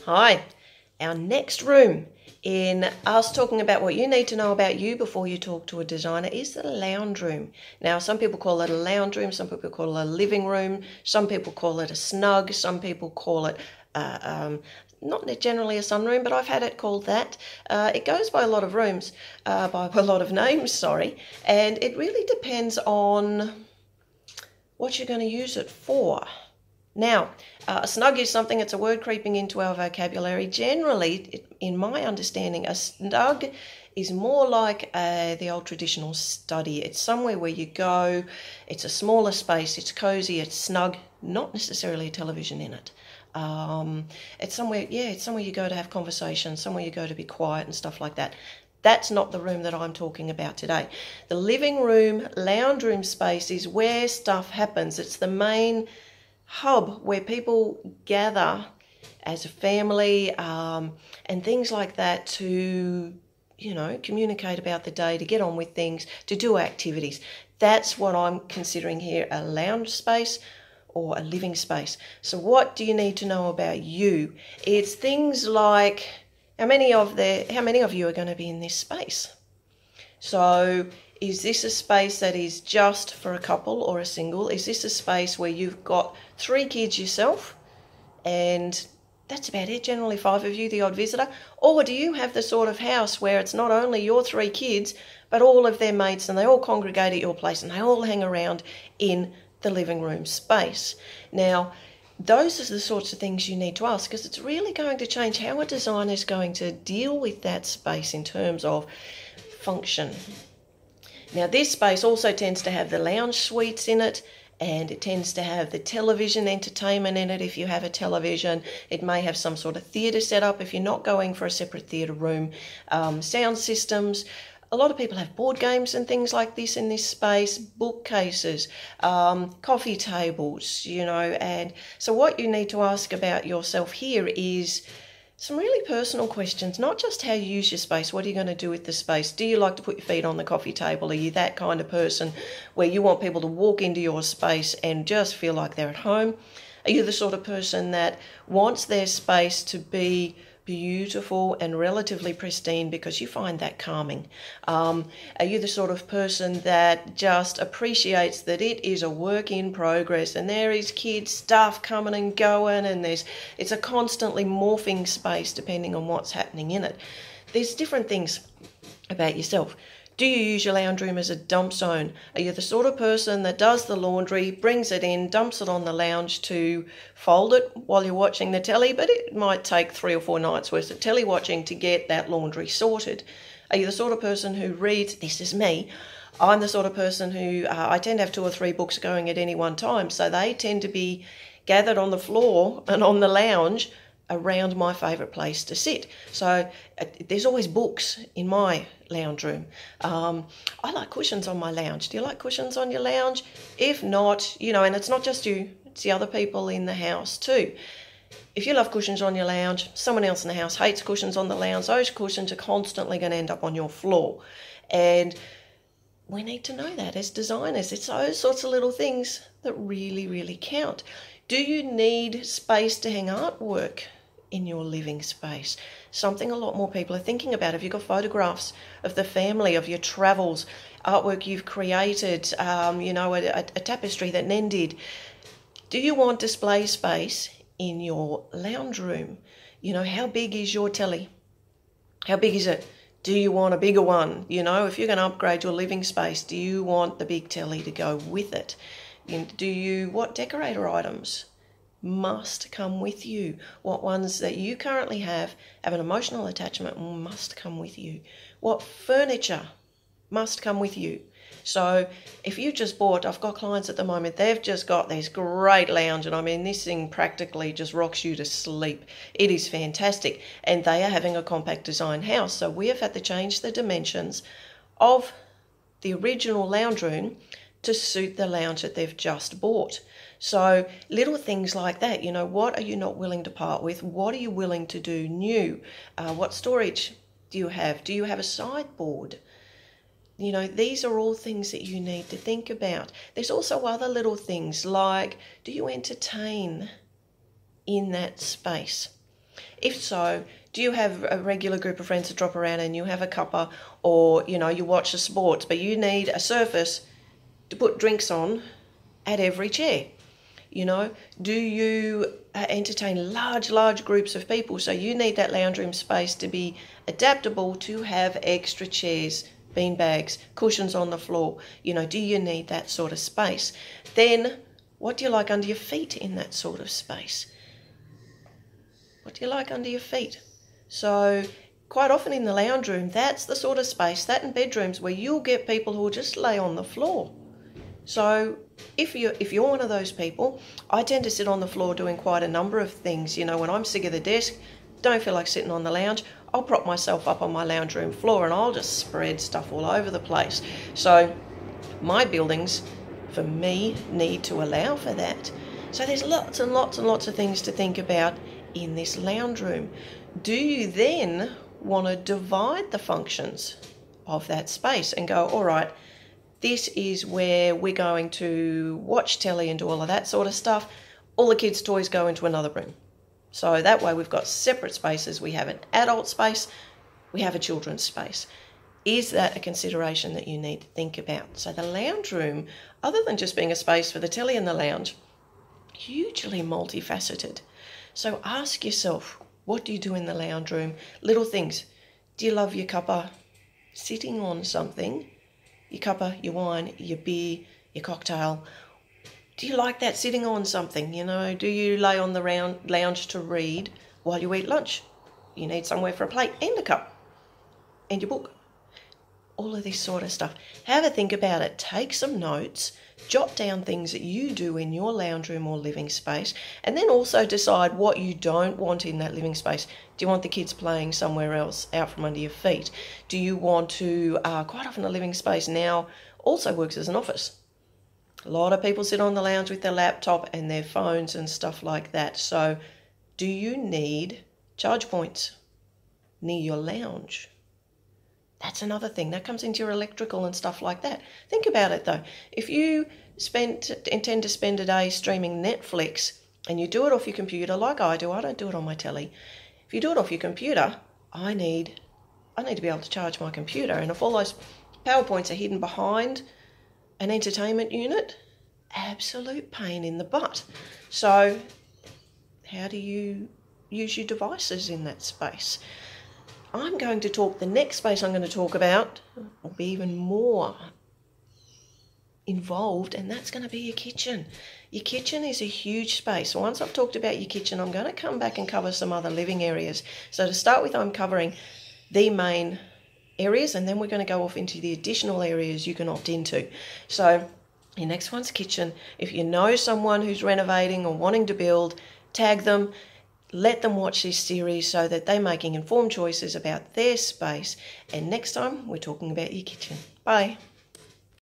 Hi, our next room in us talking about what you need to know about you before you talk to a designer is the lounge room. Now, some people call it a lounge room, some people call it a living room, some people call it a snug, some people call it not generally a sunroom, but I've had it called that. It goes by a lot of rooms, by a lot of names, sorry, and it really depends on what you're going to use it for. Now, a snug is something, it's a word creeping into our vocabulary. Generally, in my understanding, a snug is more like the old traditional study. It's somewhere where you go, it's a smaller space, it's cozy, it's snug, not necessarily a television in it. It's somewhere you go to have conversations, somewhere you go to be quiet and stuff like that. That's not the room that I'm talking about today. The living room, lounge room space is where stuff happens. It's the main hub where people gather as a family and things like that to, communicate about the day, to get on with things, to do activities. That's what I'm considering here, a lounge space or a living space. So what do you need to know about you? It's things like how many of you are going to be in this space? So is this a space that is just for a couple or a single? Is this a space where you've got 3 kids yourself and that's about it, generally 5 of you, the odd visitor? Or do you have the sort of house where it's not only your 3 kids, but all of their mates and they all congregate at your place and they all hang around in the living room space? Now, those are the sorts of things you need to ask because it's really going to change how a designer is going to deal with that space in terms of function. Now, this space also tends to have the lounge suites in it, and it tends to have the television entertainment in it if you have a television. It may have some sort of theatre set up if you're not going for a separate theatre room. Sound systems. A lot of people have board games and things like this in this space, bookcases, coffee tables, and so what you need to ask about yourself here is some really personal questions, not just how you use your space. What are you going to do with the space? Do you like to put your feet on the coffee table? Are you that kind of person where you want people to walk into your space and just feel like they're at home? Are you the sort of person that wants their space to be beautiful and relatively pristine because you find that calming? Are you the sort of person that just appreciates that it is a work in progress and there is kids stuff coming and going and it's a constantly morphing space depending on what's happening in it? There's different things about yourself. Do you use your lounge room as a dump zone? Are you the sort of person that does the laundry, brings it in, dumps it on the lounge to fold it while you're watching the telly, but it might take 3 or 4 nights worth of telly watching to get that laundry sorted? Are you the sort of person who reads? This is me. I'm the sort of person who, I tend to have 2 or 3 books going at any one time, so they tend to be gathered on the floor and on the lounge around my favourite place to sit. So there's always books in my lounge room. I like cushions on my lounge. Do you like cushions on your lounge? If not, and it's not just you, it's the other people in the house too. If you love cushions on your lounge, someone else in the house hates cushions on the lounge, those cushions are constantly going to end up on your floor. And we need to know that as designers. It's those sorts of little things that really, really count. Do you need space to hang artwork in your living space? Something a lot more people are thinking about. Have you got photographs of the family, of your travels, artwork you've created, a tapestry that Nen did? Do you want display space in your lounge room? How big is your telly? How big is it? Do you want a bigger one? If you're going to upgrade your living space, do you want the big telly to go with it? What decorator items must come with you? What ones that you currently have an emotional attachment must come with you? What furniture must come with you? So if you just bought, I've got clients at the moment, they've just got this great lounge, and this thing practically just rocks you to sleep. It is fantastic, and they are having a compact design house, so we have had to change the dimensions of the original lounge room to suit the lounge that they've just bought. So little things like that, what are you not willing to part with? What are you willing to do new? What storage do you have? Do you have a sideboard? These are all things that you need to think about. There's also other little things like, do you entertain in that space? If so, do you have a regular group of friends that drop around and you have a cuppa, or you watch the sports, but you need a surface to put drinks on at every chair? Do you entertain large groups of people, so you need that lounge room space to be adaptable to have extra chairs, bean bags, cushions on the floor? Do you need that sort of space? Then what do you like under your feet in that sort of space? What do you like under your feet? So quite often in the lounge room, that's the sort of space, that in bedrooms, where you'll get people who will just lay on the floor. So if you're one of those people, I tend to sit on the floor doing quite a number of things. When I'm sick of the desk, don't feel like sitting on the lounge, I'll prop myself up on my lounge room floor and I'll just spread stuff all over the place. So my buildings, for me, need to allow for that. So there's lots and lots and lots of things to think about in this lounge room. Do you then want to divide the functions of that space and go, all right, this is where we're going to watch telly and do all of that sort of stuff. All the kids' toys go into another room. So that way we've got separate spaces. We have an adult space, we have a children's space. Is that a consideration that you need to think about? So the lounge room, other than just being a space for the telly and the lounge, hugely multifaceted. So ask yourself, what do you do in the lounge room? Little things. Do you love your cuppa sitting on something? Your cuppa, your wine, your beer, your cocktail. Do you like that sitting on something? Do you lay on the lounge to read while you eat lunch? You need somewhere for a plate and a cup and your book. All of this sort of stuff. Have a think about it. Take some notes. Jot down things that you do in your lounge room or living space, and then also decide what you don't want in that living space. Do you want the kids playing somewhere else out from under your feet? Do you want to, quite often a living space now also works as an office. A lot of people sit on the lounge with their laptop and their phones and stuff like that. So do you need charge points near your lounge? That's another thing. That comes into your electrical and stuff like that. Think about it though. If you intend to spend a day streaming Netflix and you do it off your computer like I do, I don't do it on my telly. If you do it off your computer, I need to be able to charge my computer. And if all those PowerPoints are hidden behind an entertainment unit, absolute pain in the butt. So how do you use your devices in that space? I'm going to talk, the next space I'm going to talk about will be even more involved, and that's going to be your kitchen. Your kitchen is a huge space. Once I've talked about your kitchen, I'm going to come back and cover some other living areas. So to start with, I'm covering the main areas, and then we're going to go off into the additional areas you can opt into. So your next one's kitchen. If you know someone who's renovating or wanting to build, tag them. Let them watch this series so that they're making informed choices about their space. And next time, we're talking about your kitchen. Bye.